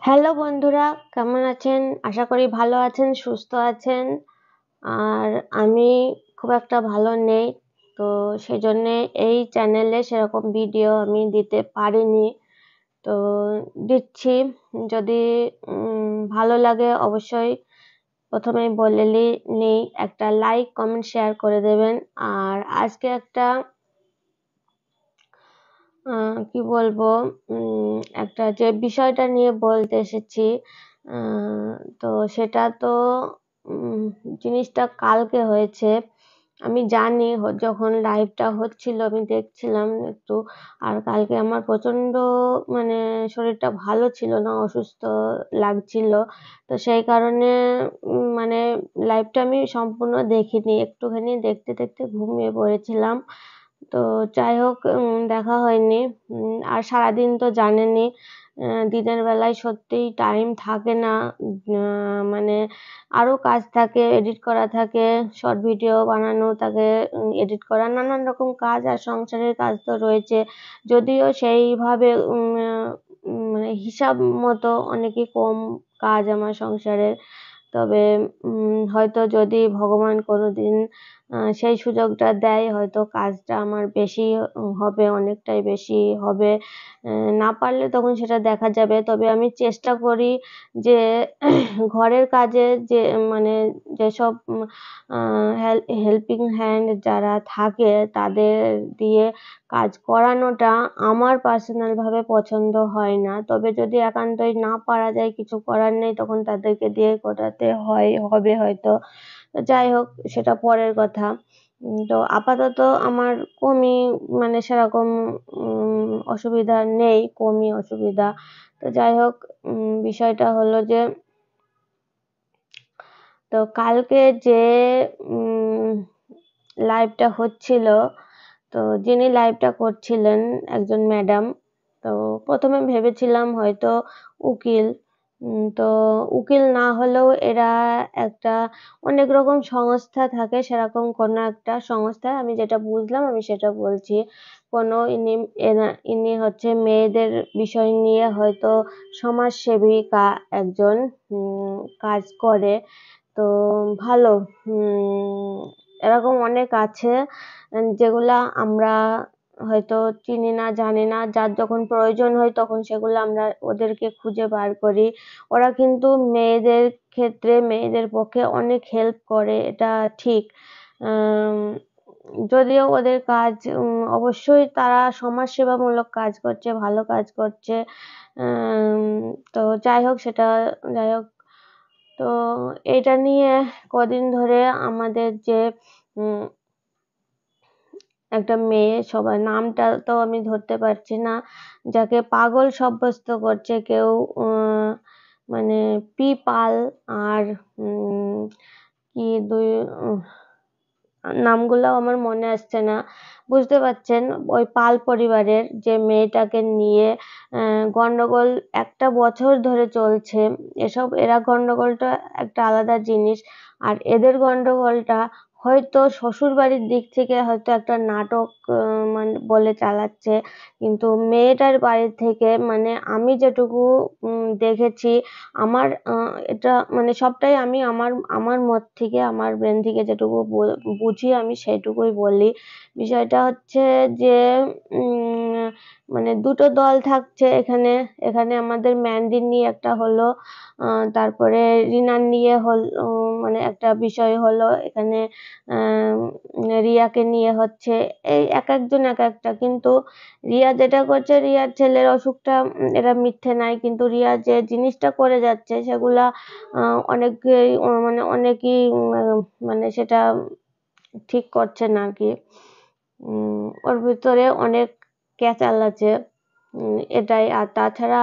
Hello বন্ধুরা, কেমন আছেন? আশা করি ভালো আছেন, সুস্থ আছেন। আর আমি খুব একটা ভালো নেই। তো সেজন্যে এই চ্যানেলে সেরকম ভিডিও আমি দিতে পারিনি। তো দিচ্ছি। যদি ভালো লাগে অবশ্যই প্রথমেই বলে নিই একটা লাইক, কমেন্ট, শেয়ার করে দেবেন। আর আজকে একটা কি বলবো, একটা যে বিষয়টা নিয়ে বলতে এসেছি, তো সেটা তো উম জিনিসটা কালকে হয়েছে। আমি জানি যখন লাইভটা হচ্ছিল আমি দেখছিলাম একটু। আর কালকে আমার প্রচণ্ড মানে শরীরটা ভালো ছিল না, অসুস্থ লাগছিল। তো সেই কারণে মানে লাইভটা আমি সম্পূর্ণ দেখিনি। একটুখানি দেখতে ঘুমিয়ে পড়েছিলাম। তো যাই হোক, দেখা হয়নি। আর সারাদিন তো জানেনই, দিনের বেলায় সত্যিই টাইম থাকে না। মানে আরো কাজ থাকে, এডিট করা থাকে, শর্ট ভিডিও বানানো থাকে, এডিট করা, নানান রকম কাজ আর সংসারের কাজ তো রয়েছে। যদিও সেইভাবে মানে হিসাব মতো অনেকই কম কাজ আমার সংসারের। তবে হয়তো যদি ভগবান কোনোদিন সেই সুযোগটা দেয়, হয়তো কাজটা আমার বেশি হবে, অনেকটাই বেশি হবে। না পারলে তখন সেটা দেখা যাবে। তবে আমি চেষ্টা করি যে ঘরের কাজে যে মানে যেসব হেল্পিং হ্যান্ড যারা থাকে তাদের দিয়ে কাজ করানোটা আমার পার্সোনাল ভাবে পছন্দ হয় না। তবে যদি একান্তই না পারা যায়, কিছু করার নেই, তখন তাদেরকে দিয়ে করাতে হবে হয়তো। যাই হোক, সেটা পরের কথা। তো আপাতত আমার কমই মানে সেরকম অসুবিধা নেই, কমই অসুবিধা। তো যাই হোক, বিষয়টা হলো যে তো কালকে যে লাইভটা হচ্ছিল, তো যিনি লাইভটা করছিলেন একজন ম্যাডাম। তো প্রথমে ভেবেছিলাম হয়তো উকিল। তো উকিল না হলেও এরা একটা অনেক রকম সংস্থা থাকে, সেরকম কোনো একটা সংস্থা, আমি যেটা বুঝলাম আমি সেটা বলছি। কোনো ইনি হচ্ছে মেয়েদের বিষয় নিয়ে হয়তো সমাজসেবিকা একজন, কাজ করে। তো ভালো। এরকম অনেক আছে যেগুলা আমরা হয়তো চিনি না, জানি না। যার যখন প্রয়োজন হয় তখন সেগুলো আমরা ওদেরকে খুঁজে বার করি। ওরা কিন্তু মেয়েদের ক্ষেত্রে, মেয়েদের পক্ষে অনেক হেল্প করে, এটা ঠিক। যদিও ওদের কাজ অবশ্যই তারা সমাজসেবামূলক কাজ করছে, ভালো কাজ করছে। তো যাই হোক, যাই হোক। তো এটা নিয়ে কদিন ধরে আমাদের যে একটা মেয়ে, সবার নামটা তো আমি ধরতে পারছি না, যাকে পাগল সাব্যস্ত করছে কেউ, মানে পি-পাল আর কি দুই নামগুলাও আমার মনে আসছে না। বুঝতে পারছেন, ওই পাল পরিবারের যে মেয়েটাকে নিয়ে গন্ডগোল একটা বছর ধরে চলছে। এরা গন্ডগোলটা একটা আলাদা জিনিস। আর এদের গন্ডগোলটা হয়তো শ্বশুরবাড়ির দিক থেকে হয়তো একটা নাটক মানে বলে চালাচ্ছে। কিন্তু মেয়েটার বাড়ি থেকে মানে আমি যেটুকু দেখেছি, আমার এটা মানে সবটাই আমি আমার মত থেকে, আমার ব্রেন থেকে যেটুকু বুঝি আমি সেইটুকুই বলি। বিষয়টা হচ্ছে যে মানে দুটো দল থাকছে এখানে। এখানে আমাদের ম্যান্ডির নিয়ে একটা হলো, তারপরে রিনার নিয়ে মানে একটা বিষয় হলো। এখানে রিয়াকে নিয়ে হচ্ছে। এই একজন এক একটা। কিন্তু রিয়া যেটা করছে, রিয়ার ছেলের অসুখটা এরা মিথ্যে নাই। কিন্তু রিয়া যে জিনিসটা করে যাচ্ছে সেগুলা অনেকেই অনেকেই মানে সেটা ঠিক করছে না আরকি। ওর ভিতরে অনেক ক্যাচাল আছে, এটাই। আর তাছাড়া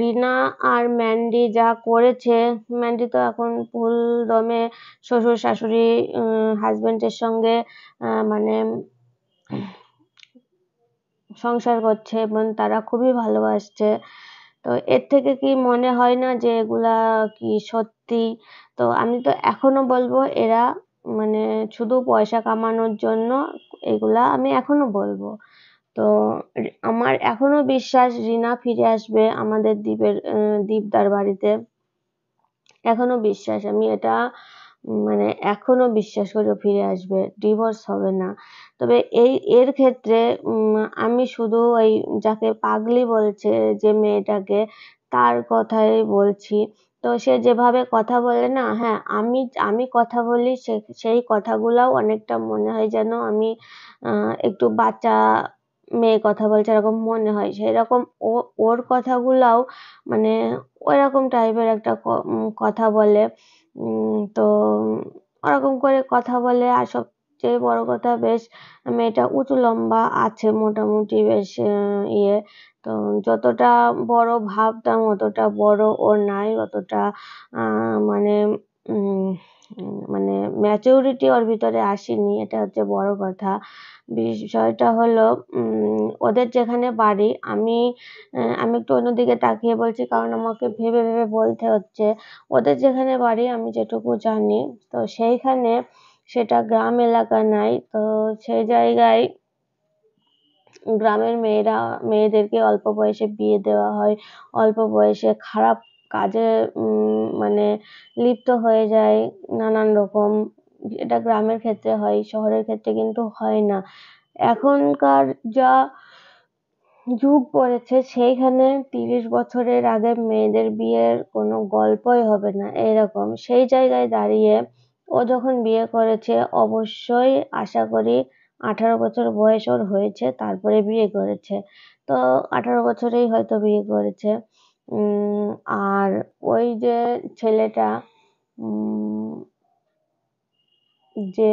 রিনা আর ম্যান্ডি যা করেছে, ম্যান্ডি তো এখন ফুল দমে শ্বশুর শাশুড়ি হাজবেন্ডের সঙ্গে মানে সংসার করছে এবং তারা খুবই ভালোবাসছে। তো এর থেকে কি মনে হয় না যে এগুলা কি সত্যি? তো আমি তো এখনো বলবো এরা মানে শুধু পয়সা কামানোর জন্য এগুলা, আমি এখনো বলবো। তো আমার এখনো বিশ্বাস রিনা ফিরে আসবে আমাদের দীপদার বাড়িতে। এখনো বিশ্বাস, আমি এটা মানে এখনো বিশ্বাস করি ও ফিরে আসবে, ডিভোর্স হবে না। তবে এর ক্ষেত্রে আমি শুধু ওই যাকে পাগলি বলছে যে মেয়েটাকে, তার কথাই বলছি। তো সে যেভাবে কথা বলে না, হ্যাঁ আমি আমি কথা বলি, সেই কথাগুলাও অনেকটা মনে হয় যেন আমি একটু বাচ্চা মেয়ে কথা বলছে এরকম মনে হয়। সেরকম ওর কথাগুলাও মানে ওইরকম টাইপের একটা কথা বলে। তো ওরকম করে কথা বলে। আর সবচেয়ে বড় কথা, বেশ মেয়েটা উঁচু লম্বা আছে মোটামুটি, বেশ ইয়ে। তো যতটা বড় ভাবতাম অতটা বড় ও নাই, অতটা মানে মানে ম্যাচুরিটি ওর ভিতরে আসেনি, এটা হচ্ছে বড় কথা। বিষয়টা হলো ওদের যেখানে বাড়ি, আমি একটু অন্যদিকে তাকিয়ে বলছি কারণ আমাকে ভেবে ভেবে বলতে হচ্ছে। ওদের যেখানে বাড়ি আমি যেটুকু জানি, তো সেইখানে সেটা গ্রাম এলাকা নাই। তো সেই জায়গায় গ্রামের মেয়েদেরকে অল্প বয়সে বিয়ে দেওয়া হয়, অল্প বয়সে খারাপ কাজে মানে লিপ্ত হয়ে যায় নানান রকম। এটা গ্রামের ক্ষেত্রে হয়, শহরের ক্ষেত্রে কিন্তু হয় না। এখনকার যা যুগ পড়েছে সেইখানে 30 বছরের আগে মেয়েদের বিয়ের কোনো গল্পই হবে না এরকম। সেই জায়গায় দাঁড়িয়ে ও যখন বিয়ে করেছে, অবশ্যই আশা করি 18 বছর বয়স ওর হয়েছে তারপরে বিয়ে করেছে। তো 18 বছরেই হয়তো বিয়ে করেছে। আর ওই যে ছেলেটা, যে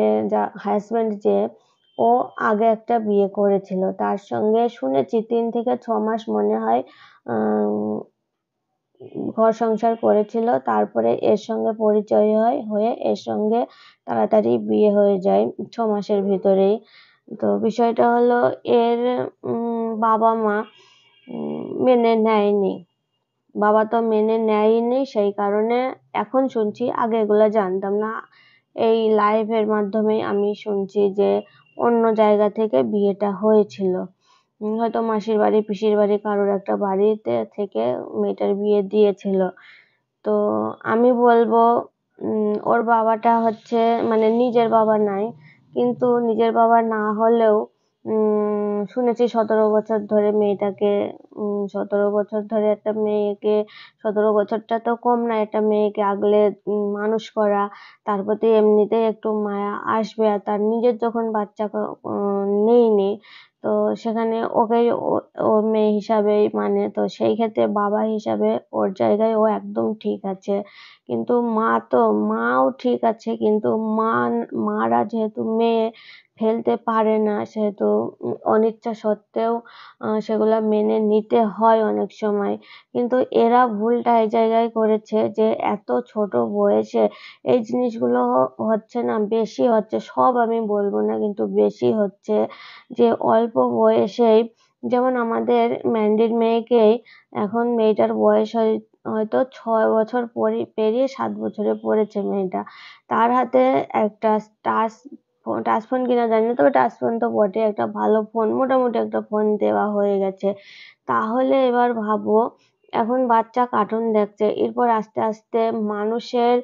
হাজবেন্ড, যে ও আগে একটা বিয়ে করেছিল, তার সঙ্গে শুনেছি 3 থেকে 6 মাস মনে হয় ঘর সংসার করেছিল। তারপরে এর সঙ্গে পরিচয় হয়ে এর সঙ্গে তাড়াতাড়ি বিয়ে হয়ে যায় 6 মাসের ভিতরেই। তো বিষয়টা হলো, এর বাবা মা মেনে নেয়নি। বাবা তো মেনে নেয়নি, সেই কারণে এখন শুনছি, আগে এগুলো জানতাম না। এই লাইভের মাধ্যমেই আমি শুনছি যে অন্য জায়গা থেকে বিয়েটা হয়েছিল। হয়তো মাসির বাড়ি, পিসির বাড়ি, কারোর একটা বাড়িতে থেকে মেয়েটার বিয়ে দিয়েছিল। তো আমি বলবো ওর বাবাটা হচ্ছে মানে নিজের বাবা নাই, কিন্তু নিজের বাবা না হলেও শুনেছি 17 বছর ধরে মেয়েটাকে 17 বছর ধরে একটা মেয়েকে, 17 বছরটা তো কম না, একটা মেয়েকে আগলে মানুষ করা, তার প্রতি এমনিতেই একটু মায়া আসবে। আর তার নিজের যখন বাচ্চা নেই, তো সেখানে ওকেই ও মেয়ে হিসাবেই মানে। তো সেই ক্ষেত্রে বাবা হিসাবে ওর জায়গায় ও একদম ঠিক আছে। কিন্তু মাও ঠিক আছে, কিন্তু মারা যেহেতু মেয়ে ফেলতে পারে না, সেহেতু অনিচ্ছা সত্ত্বেও সেগুলা মেনে নিতে হয় অনেক সময়। কিন্তু এরা ভুলটা এই জায়গায় করেছে যে এত ছোট বয়সে এই জিনিসগুলো হচ্ছে না, বেশি হচ্ছে। সব আমি বলবো না, কিন্তু বেশি হচ্ছে যে অল্প বয়সেই, যেমন আমাদের ম্যান্ডির মেয়েকেই, এখন মেয়েটার বয়স হয়তো 6 বছর পেরিয়ে 7 বছরে পড়েছে মেয়েটা। তার হাতে একটা টাচ ফোন কিনা জানি না, তবে টাচ ফোন তো বটে, একটা ভালো ফোন, মোটামুটি একটা ফোন দেওয়া হয়ে গেছে। তাহলে এবার ভাবো, এখন বাচ্চা কার্টুন দেখছে, এরপর আস্তে আস্তে মানুষের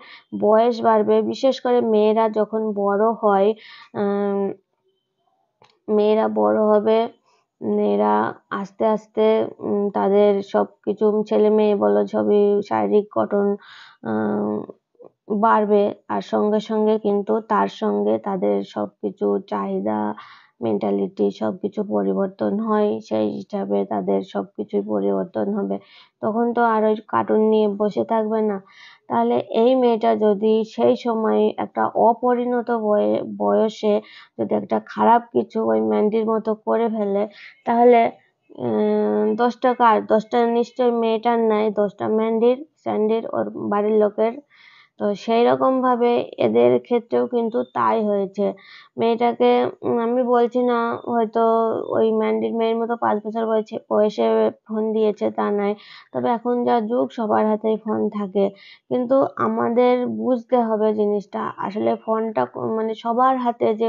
বয়স বাড়বে, বিশেষ করে মেয়েরা যখন বড় হয়, মেয়েরা বড় হবে, মেয়েরা আস্তে আস্তে তাদের সবকিছু, ছেলে মেয়ে বলো, সবই শারীরিক গঠন বাড়বে। আর সঙ্গে সঙ্গে কিন্তু তার সঙ্গে তাদের সবকিছু চাহিদা, মেন্টালিটি সবকিছু পরিবর্তন হয়, সেই হিসাবে তাদের সবকিছুই পরিবর্তন হবে। তখন তো আর ওই কার্টুন নিয়ে বসে থাকবে না। তাহলে এই মেয়েটা যদি সেই সময় একটা অপরিণত বয়সে যদি একটা খারাপ কিছু ওই ম্যান্ডির মতো করে ফেলে, তাহলে দোষটা কার? দোষটা নিশ্চয়ই মেয়েটার নাই, দোষটা স্যান্ডির, ওর বাড়ির লোকের। তো সেই রকম ভাবে এদের ক্ষেত্রেও কিন্তু তাই হয়েছে। মেয়েটাকে আমি বলছি না হয়তো ওই ম্যান্ডির মেয়ের মতো 5 বছর বয়সে ফোন দিয়েছে, তা নয়। তবে এখন যা যুগ, সবার হাতেই ফোন থাকে। কিন্তু আমাদের বুঝতে হবে জিনিসটা, আসলে ফোনটা মানে সবার হাতে যে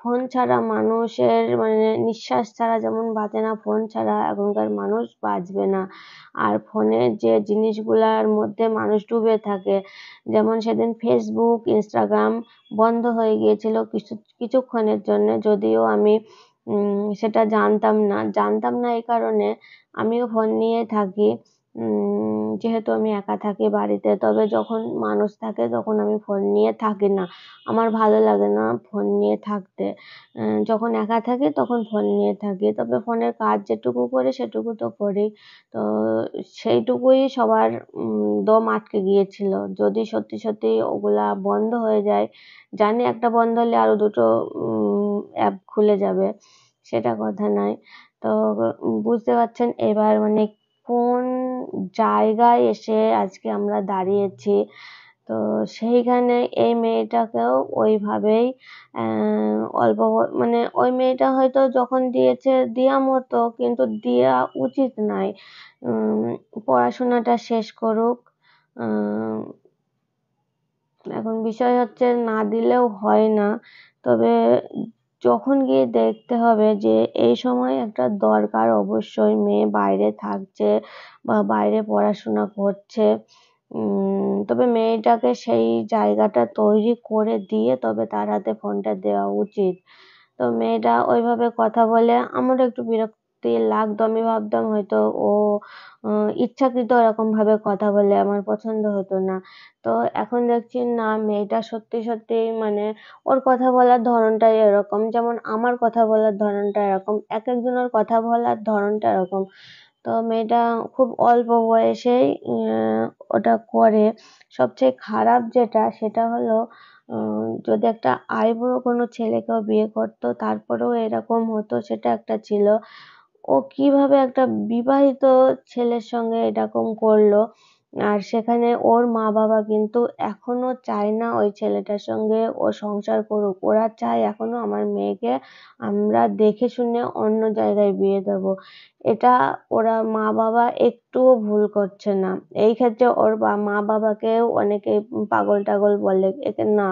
ফোন ছাড়া মানুষের মানে নিঃশ্বাস ছাড়া যেমন বাঁচে না, ফোন ছাড়া এখনকার মানুষ বাঁচবে না। আর ফোনের যে জিনিসগুলার মধ্যে মানুষ ডুবে থাকে, যেমন সেদিন ফেসবুক, ইনস্টাগ্রাম বন্ধ হয়ে গিয়েছিল কিছুক্ষণের জন্য, যদিও আমি সেটা জানতাম না এই কারণে আমিও ফোন নিয়ে থাকি। যেহেতু আমি একা থাকি বাড়িতে, তবে যখন মানুষ থাকে তখন আমি ফোন নিয়ে থাকি না। আমার ভালো লাগে না ফোন নিয়ে থাকতে। যখন একা থাকি তখন ফোন নিয়ে থাকি। তবে ফোনের কাজ যেটুকু করি সেটুকু তো করি। তো সেইটুকুই সবার দম আটকে গিয়েছিল। যদি সত্যি ওগুলা বন্ধ হয়ে যায়, জানি একটা বন্ধ হলে আরো ২ টো অ্যাপ খুলে যাবে, সেটা কথা নয়। তো বুঝতে পারছেন এবার মানে কোন জায়গায় এসে আজকে আমরা দাঁড়িয়েছি। তো সেইখানে এই মেয়েটাকেও ওইভাবেই অল্প মানে ওই মেয়েটা হয়তো যখন দিয়েছে দেয়া মতো, কিন্তু দেয়া উচিত নয়। পড়াশোনাটা শেষ করুক। এখন বিষয় হচ্ছে না দিলেও হয় না। তবে যখন গিয়ে দেখতে হবে যে এই সময় একটা দরকার, অবশ্যই মেয়ে বাইরে থাকছে বা বাইরে পড়াশোনা করছে। তবে মেয়েটাকে সেই জায়গাটা তৈরি করে দিয়ে তবে তার হাতে ফোনটা দেওয়া উচিত। তো মেয়েটা ওইভাবে কথা বলে আমারও একটু বিরক্তি লাগতো। আমি ভাবতাম হয়তো ও ইচ্ছাকৃত এরকমভাবে কথা বলে, আমার পছন্দ হতো না। তো এখন দেখছি না, মেয়েটা সত্যি মানে ওর কথা বলার ধরনটাই এরকম। যেমন আমার কথা বলার ধরনটা এরকম, একেকজনের কথা বলার ধরনটা এরকম। তো মেয়েটা খুব অল্প বয়সেই ওটা করে। সবচেয়ে খারাপ যেটা সেটা হলো যদি একটা আইবুড়ো কোনো ছেলেকেও বিয়ে করতো তারপরেও এরকম হতো, সেটা একটা ছিল। ও কিভাবে একটা বিবাহিত ছেলের সঙ্গে এরকম করলো, আর সেখানে ওর মা-বাবা কিন্তু এখনো চায় না ওই ছেলেটার সঙ্গে ও সংসার করুক। ওরা চায় এখনো আমার মেয়েকে আমরা দেখে শুনে অন্য জায়গায় বিয়ে দেবো। এটা ওরা মা-বাবা একটুও ভুল করছে না। এই ক্ষেত্রে ওর মা-বাবাকেও অনেকে পাগল-টাগল বলে। এতে না,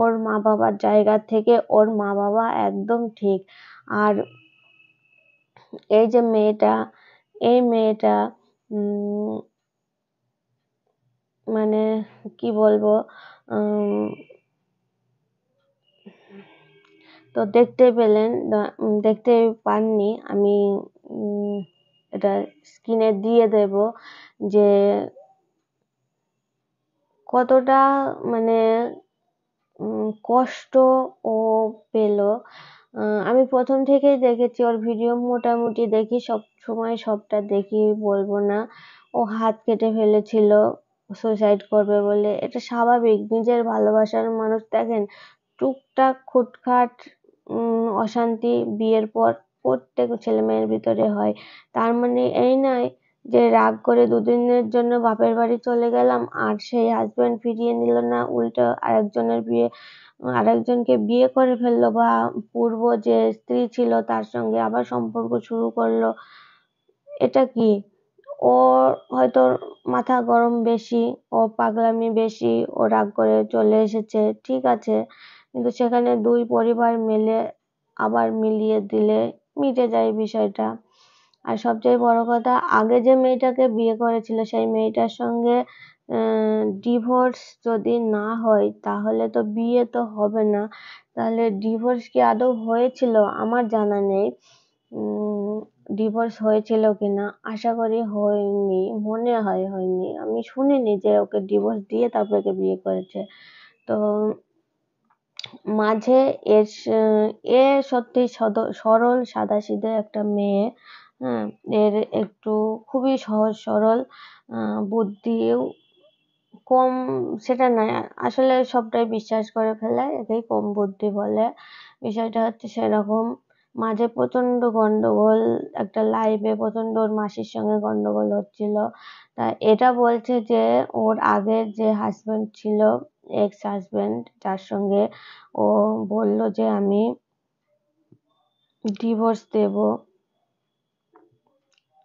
ওর মা-বাবার জায়গা থেকে ওর মা-বাবা একদম ঠিক। আর এই যে মেয়েটা, এই মেয়েটা মানে কি বলবো, তো দেখতে পাননি, আমি এটা স্ক্রিনে দিয়ে দেব যে কতটা মানে কষ্ট ও পেল। আমি প্রথম থেকেই দেখেছি ওর ভিডিও, মোটামুটি দেখি, সবসময় সবটা দেখি বলবো না। ও হাত কেটে ফেলেছিল সুইসাইড করবে বলে। এটা স্বাভাবিক, নিজের ভালোবাসার মানুষ। দেখেন, টুকটাক খুটখাট অশান্তি বিয়ের পর প্রত্যেক ছেলেমেয়ের ভিতরে হয়। তার মানে এই নয় যে রাগ করে ২ দিনের জন্য বাপের বাড়ি চলে গেলাম আর সেই হাসব্যান্ড ফিরিয়ে নিল না, উল্টো আরেকজনকে বিয়ে করে ফেললো, বা পূর্ব যে স্ত্রী ছিল তার সঙ্গে আবার সম্পর্ক শুরু করলো। এটা কি? ওর হয়তো মাথা গরম বেশি, ওর পাগলামি বেশি, ও রাগ করে চলে এসেছে, ঠিক আছে। কিন্তু সেখানে ২ পরিবার মিলে আবার মিলিয়ে দিলে মিটে যায় বিষয়টা। আর সবচেয়ে বড় কথা, আগে যে মেয়েটাকে বিয়ে করেছিল সেই মেয়েটার সঙ্গে ডিভোর্স যদি না হয় তাহলে তো বিয়ে তো হবে না। তাহলে ডিভোর্স কি আদৌ হয়েছিল? আমার জানা নেই ডিভোর্স হয়েছিল কিনা। আশা করি হয়নি, মনে হয় হয়নি। আমি শুনিনি যে ওকে ডিভোর্স দিয়ে তারপর একে বিয়ে করেছে। তো মাঝে এ সত্যি সরল সাদাসিধে একটা মেয়ে। হ্যাঁ, এর একটু খুবই সহজ সরল, বুদ্ধিও কম, সেটা নয়, আসলে সবটাই বিশ্বাস করে ফেলে, একেই কম বুদ্ধি বলে। বিষয়টা হচ্ছে সেরকম। মাঝে প্রচন্ড গন্ডগোল, একটা লাইভে প্রচন্ড ওর মাসির সঙ্গে গন্ডগোল হচ্ছিল। তা এটা বলছে যে ওর আগের যে হাজবেন্ড ছিল, এক্স হাজবেন্ড, যার সঙ্গে ও বললো যে আমি ডিভোর্স দেব,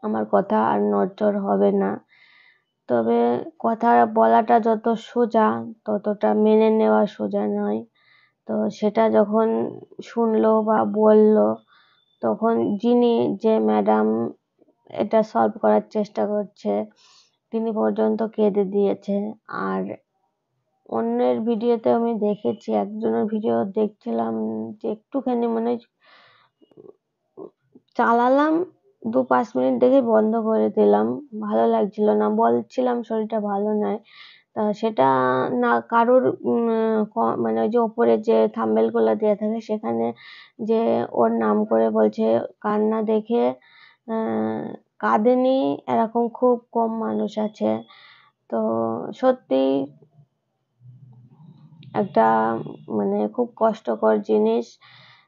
আমার কথা আর নড়চড় হবে না। তবে কথা বলাটা যত সোজা ততটা মেনে নেওয়া সোজা নয়। তো সেটা যখন শুনলো বা বললো, তখন যিনি যে ম্যাডাম এটা সলভ করার চেষ্টা করছে তিনি পর্যন্ত কেঁদে দিয়েছে। আর অন্যের ভিডিওতে আমি দেখেছি, একজনের ভিডিও দেখছিলাম যে একটুখানি মানে চালালাম 2-5 মিনিট দেখে বন্ধ করে দিলাম, ভালো লাগছিল না, বলছিলাম শরীরটা ভালো নয়। সেটা না কারোর মানে ওই যে ওপরে যে থাম্বনেল গুলো দেওয়া থাকে সেখানে যে ওর নাম করে বলছে, কান্না দেখে কাঁদেনি এরকম খুব কম মানুষ আছে। তো সত্যি একটা মানে খুব কষ্টকর জিনিস।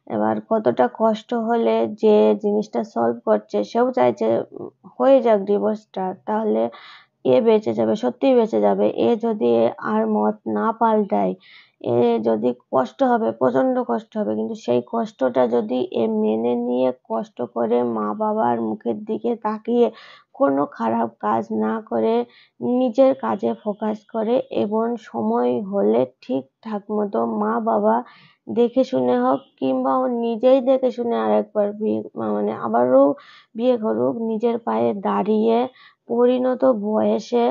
এবার কতটা কষ্ট হলে যে জিনিসটা সলভ করছে সেও চাইছে হয়ে যাক ডিভোর্সটা, তাহলে এ বেঁচে যাবে, সত্যিই বেঁচে যাবে। এ যদি আর মত না পাল্টায়, এ যদি কষ্ট হবে, প্রচন্ড কষ্ট হবে, কিন্তু সেই কষ্টটা যদি এ মেনে নিয়ে কষ্ট করে মা বাবার মুখের দিকে তাকিয়ে কোনো খারাপ কাজ না করে নিজের কাজে ফোকাস করে এবং সময় হলে ঠিকঠাক মতো মা বাবা দেখে শুনে হোক কিংবা ও নিজেই দেখে শুনে আরেকবার মানে আবারও বিয়ে করুক, নিজের পায়ে দাঁড়িয়ে পরিণত বয়সে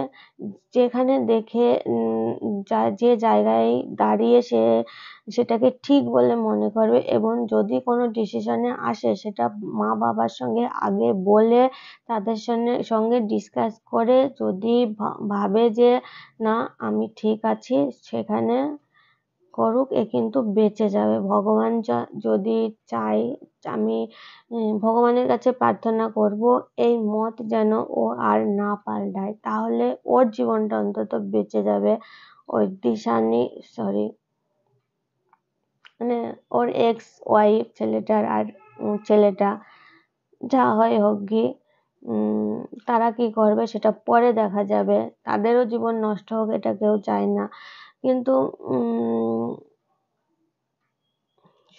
যেখানে দেখে যে জায়গায় দাঁড়িয়ে সে সেটাকে ঠিক বলে মনে করবে, এবং যদি কোনো ডিসিশনে আসে সেটা মা বাবার সঙ্গে আগে বলে তাদের সঙ্গে ডিসকাস করে যদি ভাবে যে না আমি ঠিক আছি সেখানে করুক, এ কিন্তু বেঁচে যাবে। ভগবান যদি চায়, আমি ভগবানের কাছে প্রার্থনা করব এই মত যেন ও আর না পাল্টায়, তাহলে ওর জীবনটা অন্তত বেঁচে যাবে। ওই দিশানি মানে ওর এক্স ওয়াইফ ছেলেটার আর ছেলেটা যা হয় হোক গে, তারা কি করবে সেটা পরে দেখা যাবে। তাদেরও জীবন নষ্ট হোক এটা কেউ চায় না, কিন্তু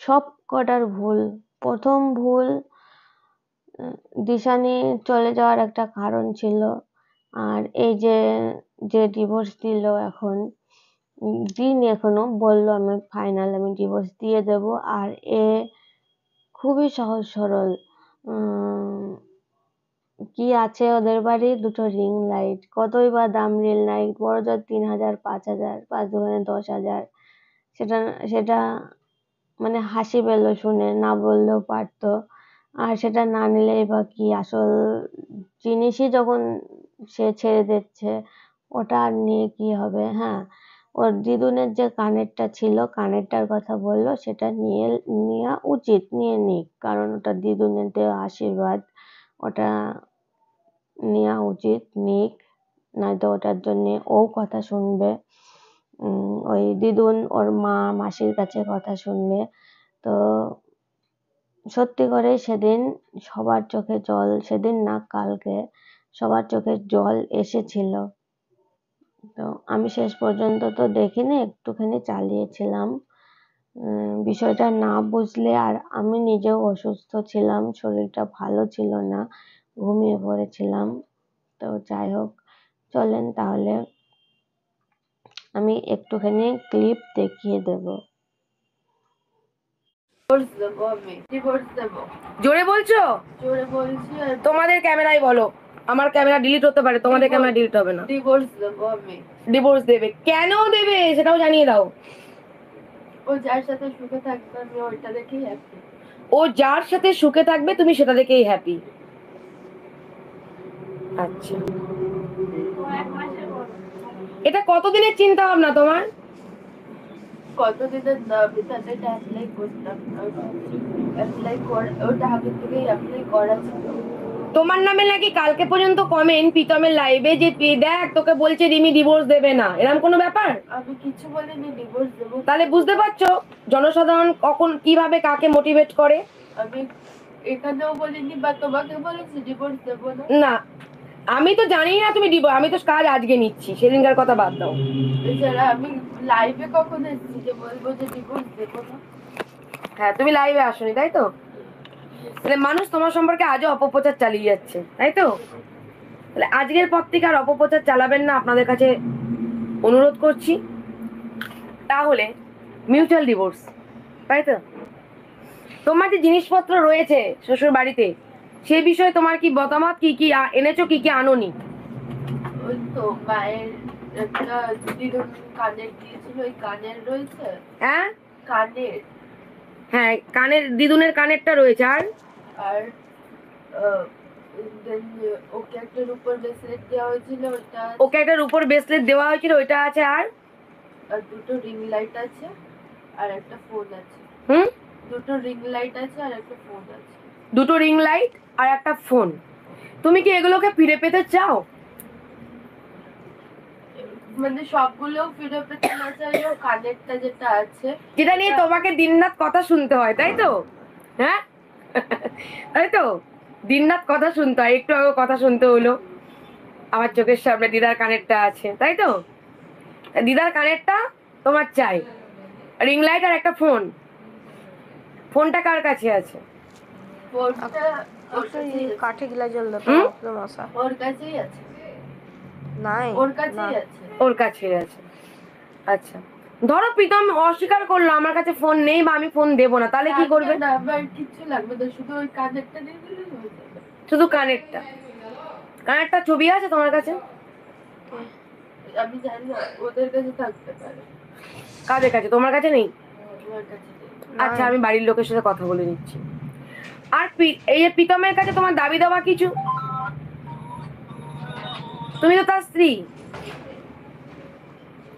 সব কটার ভুল। প্রথম ভুল, দিশানি চলে যাওয়ার একটা কারণ ছিল। আর এই যে ডিভোর্স দিল এখন, দিন এখনো বললো আমি ফাইনাল, আমি ডিভোর্স দিয়ে দেব। আর এ খুবই সহজ সরল, কি আছে ওদের বাড়ি, দুটো রিং লাইট, কতই বা দাম রিং লাইট, বড় জোর 3,000 5,000, 5 দোকানে 10,000। সেটা মানে হাসি পেল শুনে, না বললেও পারতো। আর সেটা না নিলেই বা কি, আসল জিনিসই যখন সে ছেড়ে দিচ্ছে ওটা আর নিয়ে কি হবে। হ্যাঁ, ওর দিদুনের যে কানেরটা ছিল, কানেরটার কথা বললো, সেটা নেওয়া উচিত, নিয়ে নিক, কারণ ওটা দিদুনের দেওয়া আশীর্বাদ, ওটা নেওয়া উচিত, নিক। নয়তো ওটার জন্য ও কথা শুনবে, ওই দিদুন ওর মা মাসির কাছে কথা শুনবে। তো সত্যি করে সেদিন সবার চোখে জল, সেদিন না কালকে সবার চোখে জল এসেছিল। তো আমি শেষ পর্যন্ত তো দেখিনি, একটুখানি চালিয়েছিলাম বিষয়টা না বুঝলে। আর আমি নিজেও অসুস্থ ছিলাম, শরীরটা ভালো ছিল না, ঘুমিয়ে পড়েছিলাম। তো যাই হোক, চলেন তাহলে আমি একটুখানি ক্লিপ দেখিয়ে দেব। জোরে বলছো? জোরে বলছি। তোমাদের ক্যামেরায় বলো, আমার ক্যামেরা ডিলিট হতে পারে, তোমাদের ক্যামেরা ডিলিট হবে না। ডিভোর্স দেবো আমি। ডিভোর্স দেবে? কেন দেবে সেটাও জানিয়ে দাও। ও যার সাথে সুখে থাকবে আমি ওইটা দেখেই হ্যাপি। ও যার সাথে সুখে থাকবে তুমি সেটা দেখেই হ্যাপি? আচ্ছা, এটা কতদিনের চিন্তা ভাবনা তোমার? কতদিনের ভিতরে অ্যাপ্লাই করতাম, ওটা আগে থেকেই অ্যাপ্লাই করা ছিল। তোমার নামে নাকি কালকে পর্যন্ত কমেন্ট প্রীতমের লাইভে যে দেখ তোকে বলছে রিমি ডিভোর্স দেবে না, এরকম কোনো ব্যাপার? আমি কিছু বলিনি ডিভোর্স দেবো। তাহলে বুঝতে পারছো জনসাধারণ কখন কিভাবে কাকে মোটিভেট করে। আমি এখানেও বলিনি বা তোমাকে বলেছি ডিভোর্স দেবো না। না, আমি তো জানি না তুমি ডিভোর্স, আমি তো কাজ আজকে নিচ্ছি, সেদিনকার কথা বাদ দাও। এছাড়া আমি লাইভে কখন এসেছি যে বলবো যে ডিভোর্স দেবো না? হ্যাঁ, তুমি লাইভে আসোনি তাই তো? তাহলে মানুষ তোমার সম্পর্কে আজও অপপ্রচার চালিয়ে যাচ্ছে তাই তো? তাহলে আজকের পর থেকে আর অপপ্রচার চালাবেন না, আপনাদের কাছে অনুরোধ করছি। তাহলে মিউচুয়াল ডিভোর্স তাই তো? তোমার যে জিনিসপত্র রয়েছে শ্বশুর বাড়িতে, সে বিষয়ে তোমার কি মতামত? কি কি এনেছো, কি কি আনোনি? ওই তো মায়ের একটা দিদুন কানের দিয়েছিল, ওই কানের রয়েছে। হ্যাঁ কানের। হ্যাঁ, কানের দিদুনের কানেরটা রয়েছে। আর আর ওকে একটা রূপোর ব্রেসলেট দেওয়া হয়েছিল, ওটা। ওকে একটা রূপোর ব্রেসলেট দেওয়া হয়েছিল, ওইটা আছে। আর দুটো রিং লাইট আছে আর একটা ফোন আছে। দুটো রিং লাইট আছে আর একটা ফোন আছে। দুটো রিং লাইট আর একটা ফোন। তুমি কি এগুলোকে ফিরে পেতে চাও? মানে সবগুলো ফিরে পেতে না চাইলেও কানেরটা যেটা আছে, যেটা নিয়ে তোমাকে দিনরাত কথা শুনতে হয়, তাই তো? হ্যাঁ তাই তো, দিনরাত কথা শুনতে হয়। একটু আগে কথা শুনতে হলো, আমার চোখের সামনে দিদার কানেরটা আছে, তাই তো? দিদার কানেরটা তোমার চাই, রিং লাইট আর একটা ফোন। ফোনটা কার কাছে আছে? ফোনটা কাঠে গিলা জল মশা ওর কাছেই আছে। নাই, ওর কাছেই আছে। ওর কাছে আছে। আচ্ছা, ধরো প্রীতম অস্বীকার করলো আমার কাছে ফোন নেই বা আমি ফোন দেবো না, তাহলে কি করবে? না, আবার কিছু লাগবে না, শুধু ওই কানেরটা দিয়ে দিলেই হয়ে যাবে। শুধু কানেরটা? কানেরটা ছবি আছে তোমার কাছে? আমি জানি না, ওদের কাছে থাকতে পারে। কাদের কাছে? তোমার কাছে নেই? আমার কাছে নেই। আচ্ছা, আমি বাড়ির লোকের সাথে কথা বলে নিচ্ছি। আর এই যে প্রীতমের কাছে তোমার দাবি দেওয়া কিছু? তুমি তো তার স্ত্রী,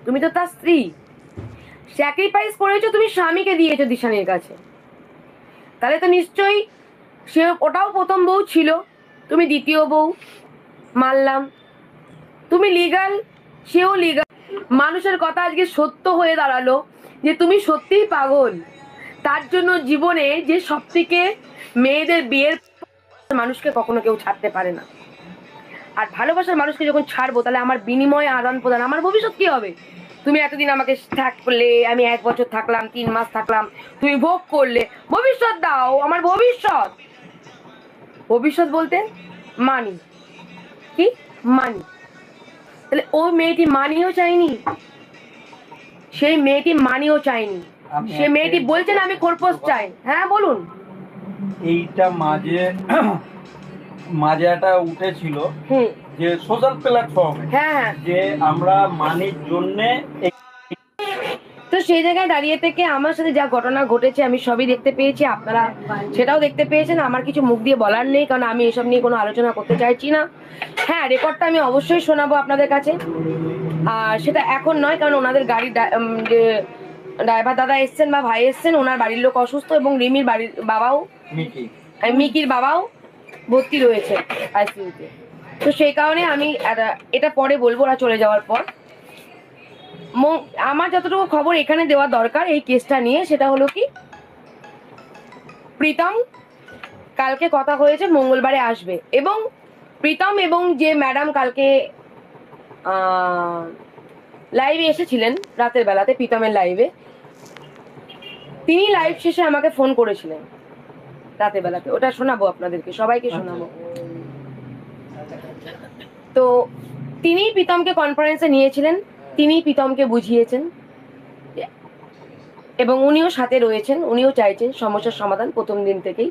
তুমি তো তার স্ত্রী। স্যাক্রিফাইস করেছো, তুমি স্বামীকে দিয়েছো দিশানির কাছে, তাহলে তো নিশ্চয়ই সে, ওটাও প্রথম বউ ছিল, তুমি দ্বিতীয় বউ, মানলাম। তুমি লিগাল, সেও লিগাল। মানুষের কথা আজকে সত্য হয়ে দাঁড়ালো যে তুমি সত্যিই পাগল। তার জন্য জীবনে যে সব থেকে মেয়েদের বিয়ের মানুষকে কখনো কেউ ছাড়তে পারে না। আর ভালোবাসার মানুষকে যখন ছাড়বো, তাহলে আমার বিনিময়ে আদান প্রদান, আমার ভবিষ্যৎ কি হবে? তুমি এতদিন আমাকে থাকলে, আমি 1 বছর থাকলাম, 3 মাস থাকলাম, তুমি ভোগ করলে, ভবিষ্যৎ দাও। আমার ভবিষ্যৎ, ভবিষ্যৎ বলতে মানি, কি মানি? তাহলে ও মেয়েটি মানিও চাইনি, সেই মেয়েটি মানিও চাইনি, সে মেয়েটি বলছেন আমি খোরপোশ চাই। হ্যাঁ বলুন। এইটা মাঝে একটা উঠেছিল যে সোশ্যাল প্ল্যাটফর্মে, হ্যাঁ, যে আমরা মানির জন্যে তো সেই জায়গায় দাঁড়িয়ে থেকে আমার সাথে যা ঘটনা ঘটেছে আমি সবই দেখতে পেয়েছি, আপনারা সেটাও দেখতে পেয়েছেন। আমার কিছু মুখ দিয়ে বলার নেই, কারণ আমি এসব নিয়ে কোনো আলোচনা করতে চাইছি না। হ্যাঁ, রেকর্ডটা আমি অবশ্যই শোনাবো আপনাদের কাছে, আর সেটা এখন নয়, কারণ ওনাদের গাড়ির যে ড্রাইভার দাদা এসছেন বা ভাই এসছেন, ওনার বাড়ির লোক অসুস্থ, এবং রিমির বাড়ির বাবাও, মিকির বাবাও ভর্তি রয়েছে আইসিইউতে। তো সেই কারণে আমি এটা পরে বলবো, ওরা চলে যাওয়ার পর। আমার যতটুকু খবর এখানে দেওয়া দরকার এই কেসটা নিয়ে, সেটা হলো কি, প্রীতম কালকে কথা হয়েছে মঙ্গলবারে আসবে, এবং প্রীতম এবং যে ম্যাডাম কালকে লাইভে এসেছিলেন রাতের বেলাতে, প্রীতমের লাইভে, তিনি লাইভ শেষে আমাকে ফোন করেছিলেন রাতের বেলাতে, ওটা শোনাবো আপনাদেরকে, সবাইকে শোনাবো। তো তিনি প্রীতমকে কনফারেন্সে নিয়েছিলেন, তিনি প্রীতমকে বুঝিয়েছেন, এবং উনিও সাথে রয়েছেন, উনিও চাইছেন সমস্যার সমাধান প্রথম দিন থেকেই।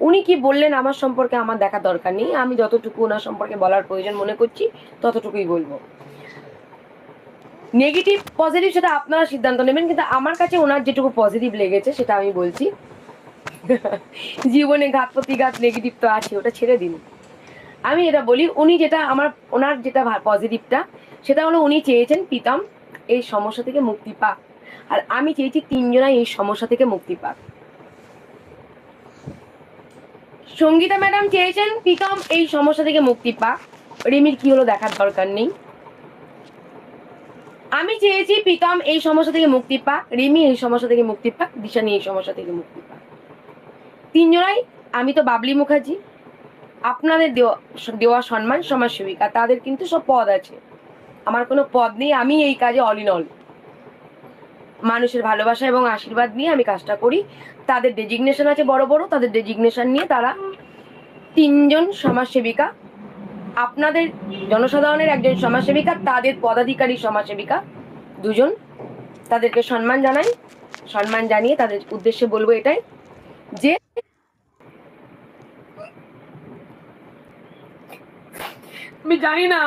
উনি কি বললেন আমার সম্পর্কে আমার দেখা দরকার নেই, আমি যতটুকু ওনার সম্পর্কে বলার প্রয়োজন মনে করছি ততটুকুই বলবো। নেগেটিভ পজিটিভ সেটা আপনারা সিদ্ধান্ত নেবেন, কিন্তু আমার কাছে ওনার যেটুকু পজিটিভ লেগেছে সেটা আমি বলছি। জীবনে ঘাত প্রতিঘাত নেগেটিভ তো আছে, ওটা ছেড়ে দিন। আমি এটা বলি, উনি যেটা ওনার যেটা পজিটিভটা, সেটা হলো উনি চেয়েছেন প্রীতম এই সমস্যা থেকে মুক্তি পাক, আর আমি চেয়েছি 3 জনাই এই সমস্যা থেকে মুক্তি পাক। সঙ্গীতা ম্যাডাম চেয়েছেন প্রীতম এই সমস্যা থেকে মুক্তি পাক, রিমির কি হলো দেখার দরকার নেই। আমি চেয়েছি প্রীতম এই সমস্যা থেকে মুক্তি পাক, রিমি এই সমস্যা থেকে মুক্তি পাক, দিশানি এই সমস্যা থেকে মুক্তি পাক। 3 জনাই। আমি তো বাবলি মুখার্জি, আপনাদের দেওয়া সম্মান সমাজসেবিকা, তাদের কিন্তু সব পদ আছে, আমার কোনো পদ নেই। আমি এই কাজে অল ইন অল, মানুষের ভালোবাসা এবং আশীর্বাদ নিয়ে আমি কাজটা করি। তাদের ডেজিগনেশন আছে বড় বড়, তাদের ডেজিগনেশন নিয়ে তারা 3 জন সমাজসেবিকা, আপনাদের জনসাধারণের একজন সমাজসেবিকা, তাদের পদাধিকারী সমাজসেবিকা 2 জন, তাদেরকে সম্মান জানাই, সম্মান জানিয়ে তাদের উদ্দেশ্যে বলবো এটাই যে আমি জানি না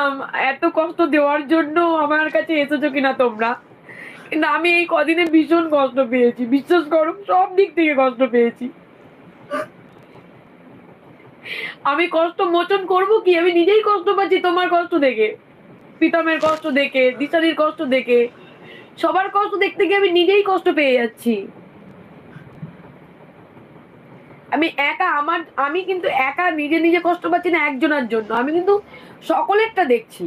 এত কষ্ট দেওয়ার জন্য আমার কাছে এসেছো কিনা তোমরা, কিন্তু আমি এই কদিনে ভীষণ কষ্ট পেয়েছি, বিশ্বাস করো সব দিক থেকে কষ্ট পেয়েছি। আমি কষ্ট মোচন করবো কি, আমি নিজেই কষ্ট পাচ্ছি তোমার কষ্ট দেখে, প্রীতমের কষ্ট দেখে, দিশারির কষ্ট দেখে, সবার কষ্ট দেখতে গিয়ে আমি নিজেই কষ্ট পেয়ে যাচ্ছি। আমি কিন্তু একা নিজে নিজে কষ্ট পাচ্ছি না একজনের জন্য, আমি কিন্তু সকলেরটা দেখছি।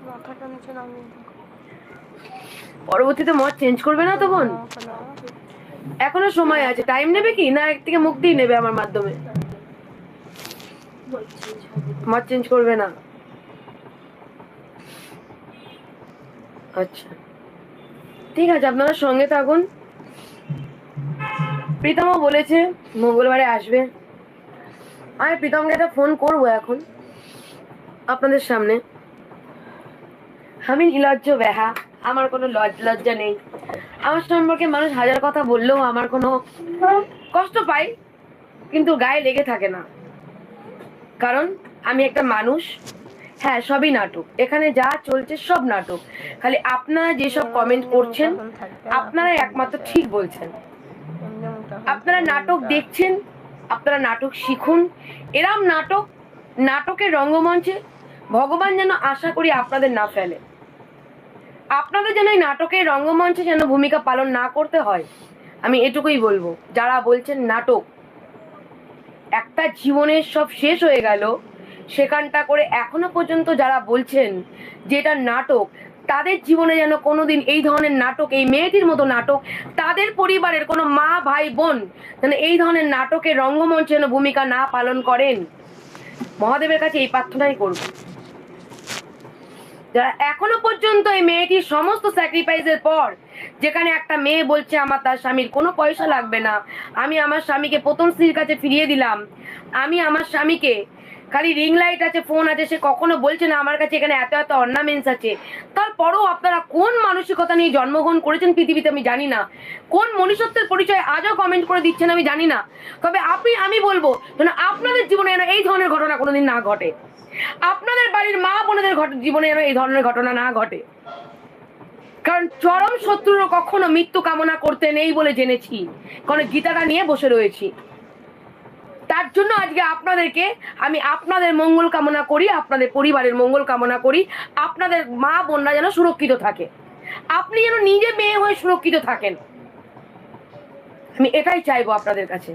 মাথাটা নিচে নামিয়ে দাও। পরবর্তীতে মত চেঞ্জ করবে না তো বোন? এখনো সময় আছে, টাইম নেবে কি না এক থেকে মুক্তি নেবে আমার মাধ্যমে? মত চেঞ্জ করবে না, আচ্ছা ঠিক আছে, আপনারা সঙ্গে থাকুন। প্রীতমও বলেছে মঙ্গলবারে আসবে, আমি প্রীতমকে একটা ফোন করবো এখন আপনাদের সামনে। আমি নির্লজ্জ বেহা, আমার কোনো লজ্জা নেই। আমার সম্পর্কে মানুষ হাজার কথা বললেও আমার কোনো কষ্ট পাই, কিন্তু গায়ে লেগে থাকে না, কারণ আমি একটা মানুষ। হ্যাঁ সবই নাটক, এখানে যা চলছে সব নাটক। খালি আপনারা যেসব কমেন্ট করছেন আপনারা একমাত্র ঠিক বলছেন। আপনারা নাটক দেখছেন, আপনারা নাটক শিখুন। এরম নাটকের রঙ্গমঞ্চে ভগবান যেন আশা করি আপনাদের না ফেলে, আপনাদের যেন এই নাটকের রঙ্গমঞ্চে যেন ভূমিকা পালন না করতে হয়, আমি এটুকুই বলবো। যারা বলছেন নাটক, একটা জীবনের সব শেষ হয়ে গেল সেখানটা করে এখনো পর্যন্ত যারা বলছেন যে এটা নাটক, তাদের জীবনে যেন কোনোদিন এই ধরনের নাটক, এই মেয়েটির মতো নাটক, তাদের পরিবারের কোনো মা ভাই বোন যেন এই ধরনের নাটকের রঙ্গমঞ্চে যেন ভূমিকা না পালন করেন, মহাদেবের কাছে এই প্রার্থনাই করব। যারা এখনো পর্যন্ত এই মেয়েটির সমস্ত স্যাক্রিফাইসের পর, যেখানে একটা মেয়ে বলছে আমার তার স্বামীর কোনো পয়সা লাগবে না, আমি আমার স্বামীকে প্রথম স্ত্রীর কাছে ফিরিয়ে দিলাম, আমি আমার স্বামীকে খালি রিং লাইট আছে, ফোন আছে, সে কখনো বলছে না আমার কাছে এখানে এত এত অর্নামেন্টস আছে, তারপরও আপনারা কোন মানসিকতা নিয়ে জন্মগ্রহণ করেছেন পৃথিবীতে আমি জানি না, কোন মনুষ্যত্বের পরিচয় আজও কমেন্ট করে দিচ্ছেন আমি জানি না। তবে আমি বলবো যেন আপনাদের জীবনে যেন এই ধরনের ঘটনা কোনোদিন না ঘটে, আপনাদের বাড়ির মা বোনেদের জীবনে যেন এই ধরনের ঘটনা না ঘটে, কারণ চরম শত্রুরও কখনো মৃত্যু কামনা করতে নেই বলে জেনেছি, কারণ গীতাটা নিয়ে বসে রয়েছি। তার জন্য আজকে আপনাদেরকে আমি আপনাদের মঙ্গল কামনা করি, আপনাদের পরিবারের মঙ্গল কামনা করি, আপনাদের মা বোনরা যেন সুরক্ষিত থাকে, আপনি যেন নিজে মেয়ে হয়ে সুরক্ষিত থাকেন, আমি এটাই চাইবো আপনাদের কাছে।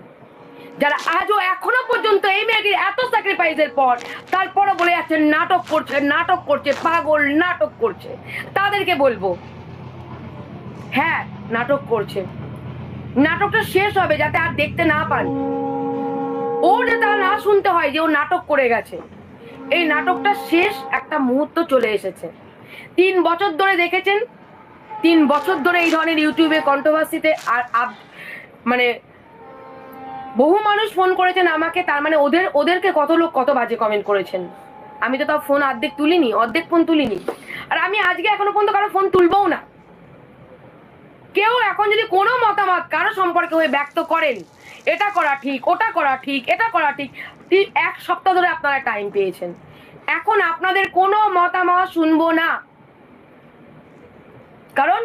যারা আজও এখনো পর্যন্ত এই মেয়েটির এত স্যাক্রিফাইসের পর তারপরও বলে যাচ্ছে নাটক করছে পাগল নাটক করছে, তাদেরকে বলবো হ্যাঁ নাটক করছে, নাটকটা শেষ হবে যাতে আর দেখতে না পান, ও যাতে না শুনতে হয় যে ও নাটক করে গেছে। এই নাটকটা শেষ একটা মুহূর্ত চলে এসেছে। 3 বছর ধরে দেখেছেন, 3 বছর ধরে এই ধরনের ইউটিউবে কন্ট্রোভার্সিতে মানে বহু মানুষ ফোন করেছেন আমাকে, তার মানে ওদেরকে কত লোক কত বাজে কমেন্ট করেছেন। আমি তো তাও ফোন অর্ধেক ফোন তুলিনি, আর আমি আজকে এখনো পর্যন্ত কারো ফোন তুলবও না। কেউ এখন যদি কোনো মতামত কারো সম্পর্কে হয়ে ব্যক্ত করেন, এটা করা ঠিক, ওটা করা ঠিক, এটা করা ঠিক, 1 সপ্তাহ ধরে আপনারা টাইম পেয়েছেন, এখন আপনাদের কোনো মতামত শুনবো না, কারণ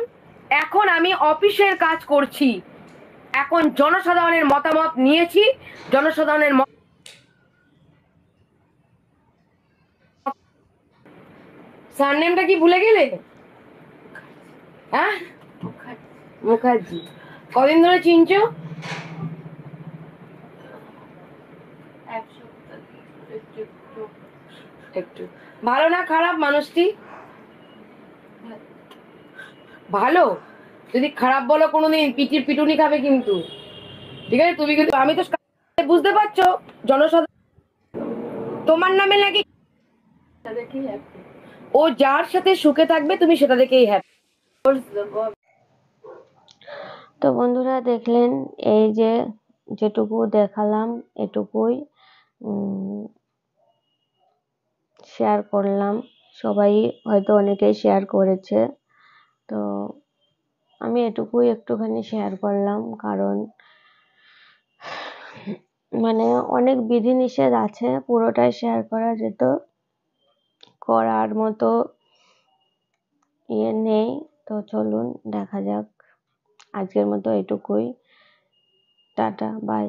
এখন আমি অফিসের কাজ করছি, এখন জনসাধারণের মতামত নিয়েছি, জনসাধারণের সারনেমটা কি ভুলে গেলে? হ্যাঁ মুখার্জি। কদিন ধরে চিনছো? একটু ভালো না খারাপ মানুষটি? ভালো, যদি খারাপ বলো কোনোদিন পিটুনি খাবে কিন্তু, ঠিক আছে? তুমি কিন্তু, আমি তো বুঝতে পারছো জনসাধারণ তোমার নামে নাকি, ও যার সাথে সুখে থাকবে তুমি সেটা দেখেই হ্যাপি। তো বন্ধুরা দেখলেন, এই যে যেটুকু দেখালাম এটুকুই শেয়ার করলাম সবাই হয়তো অনেকেই শেয়ার করেছে, তো আমি এটুকুই একটুখানি শেয়ার করলাম। কারণ মানে অনেক বিধিনিষেধ আছে, পুরোটাই শেয়ার করা যেত, করার মতো নেই। তো চলুন দেখা যাক, আজকের মতো এটুকুই, টাটা বাই।